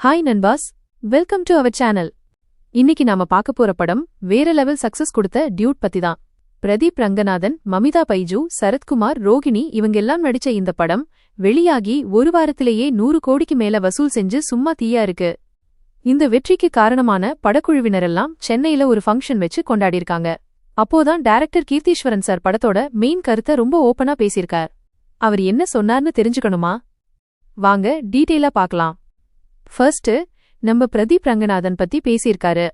Hi நண்பாஸ், welcome to our channel. இன்னைக்கு நாம பார்க்க போற படம் வேற லெவல் சக்சஸ் கொடுத்த டியூட் பத்தி தான். பிரதீப் ரங்கநாதன், மமிதா பைஜு, சரத்குமார், ரோகிணி இவங்கெல்லாம் நடிச்ச இந்த படம் வெளியாகி ஒரு வாரத்திலேயே 100 கோடிக்கு மேல வசூல் செஞ்சு சும்மா தீயா இருக்கு. இந்த வெற்றிக்கு காரணமான படக்குழுவினரெல்லாம் சென்னையில ஒரு ஃபங்க்ஷன் வச்சு கொண்டாடிருக்காங்க. அப்போதான் டைரக்டர் கீர்த்தீஸ்வரன் சார் படத்தோட மெயின் கருத்தை ரொம்ப ஓப்பனா பேசியிருக்கார். அவர் என்ன சொன்னார்னு தெரிஞ்சுக்கணுமா? வாங்க டீட்டெயிலா பார்க்கலாம். ஃபர்ஸ்ட், நம்ம பிரதீப் ரங்கநாதன் பத்தி பேசியிருக்காரு.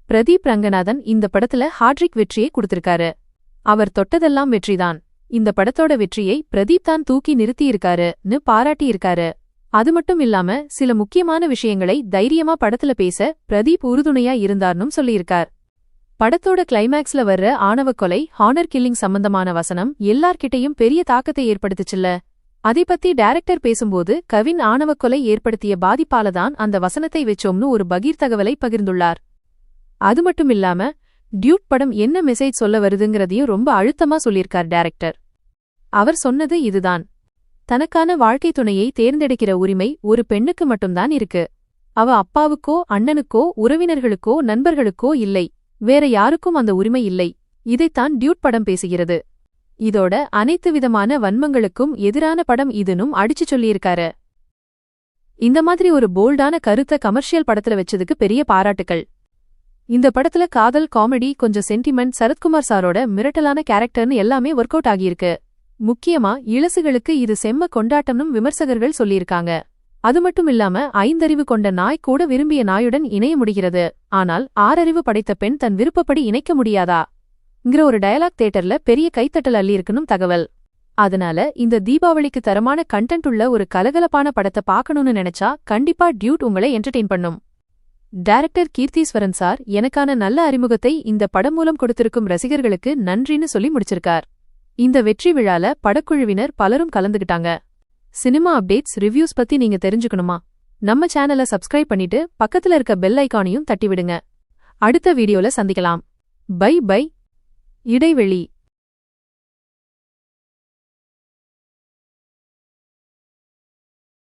பிரதீப் ரங்கநாதன் இந்த படத்துல ஹாட்ரிக் வெற்றியை கொடுத்திருக்காரு. அவர் தொட்டதெல்லாம் வெற்றிதான். இந்த படத்தோட வெற்றியை பிரதீப் தான் தூக்கி நிறுத்தியிருக்காருன்னு பாராட்டியிருக்காரு. அது மட்டும் இல்லாம சில முக்கியமான விஷயங்களை தைரியமா படத்துல பேச பிரதீப் உறுதுணையா இருந்தார்னும் சொல்லியிருக்கார். படத்தோட கிளைமேக்ஸ்ல வர்ற ஆணவ கொலை, ஹானர் கில்லிங் சம்பந்தமான வசனம் எல்லார்கிட்டையும் பெரிய தாக்கத்தை ஏற்படுத்துச்சுல்ல. அதை பத்தி டைரக்டர் பேசும்போது கவின் ஆணவக் கொலை ஏற்படுத்திய பாதிப்பாலதான் அந்த வசனத்தை வெச்சோம்னு ஒரு பகீர் தகவலை பகிர்ந்துள்ளார். அது மட்டுமில்லாம டியூட் படம் என்ன மெசேஜ் சொல்ல வருதுங்கிறதையும் ரொம்ப அழுத்தமா சொல்லியிருக்கார் டைரக்டர். அவர் சொன்னது இதுதான்: தனக்கான வாழ்க்கை துணையை தேர்ந்தெடுக்கிற உரிமை ஒரு பெண்ணுக்கு மட்டும்தான் இருக்கு. அவ அப்பாவுக்கோ அண்ணனுக்கோ உறவினர்களுக்கோ நண்பர்களுக்கோ இல்லை, வேற யாருக்கும் அந்த உரிமை இல்லை. இதைத்தான் டியூட் படம் பேசுகிறது. இதோட அனைத்து விதமான வன்மங்களுக்கும் எதிரான படம் இதுனும் அடிச்சு சொல்லியிருக்காரு. இந்த மாதிரி ஒரு போல்டான கருத்தை கமர்ஷியல் படத்துல வச்சதுக்கு பெரிய பாராட்டுக்கள். இந்த படத்துல காதல், காமெடி, கொஞ்சம் சென்டிமெண்ட், சரத்குமார் சாரோட மிரட்டலான கேரக்டர்னு எல்லாமே ஒர்க் அவுட் ஆகியிருக்கு. முக்கியமா இளசுகளுக்கு இது செம்ம கொண்டாட்டம்னும் விமர்சகர்கள் சொல்லியிருக்காங்க. அது மட்டும் இல்லாம 5 அறிவு கொண்ட நாய் கூட விரும்பிய நாயுடன் இணைய முடிகிறது, ஆனால் 6 அறிவு படைத்த பெண் தன் விருப்பப்படி இணைக்க முடியாதா ங்கிற ஒரு டயலாக் தியேட்டர்ல பெரிய கைத்தட்டல் அள்ளியிருக்கணும் தகவல். அதனால இந்த தீபாவளிக்கு தரமான கண்டென்ட் உள்ள ஒரு கலகலப்பான படத்தை பார்க்கணும்னு நினைச்சா கண்டிப்பா டியூட் உங்களை என்டர்டெயின் பண்ணும். டைரக்டர் கீர்த்தீஸ்வரன் சார் எனக்கான நல்ல அறிமுகத்தை இந்த படம் மூலம் கொடுத்திருக்கும் ரசிகர்களுக்கு நன்றின்னு சொல்லி முடிச்சிருக்கார். இந்த வெற்றி விழால படக்குழுவினர் பலரும் கலந்துகிட்டாங்க. சினிமா அப்டேட்ஸ், ரிவ்யூஸ் பத்தி நீங்க தெரிஞ்சுக்கணுமா? நம்ம சேனலை சப்ஸ்கிரைப் பண்ணிட்டு பக்கத்துல இருக்க பெல் ஐகானையும் தட்டிவிடுங்க. அடுத்த வீடியோல சந்திக்கலாம். Bye bye. இடைவெளி.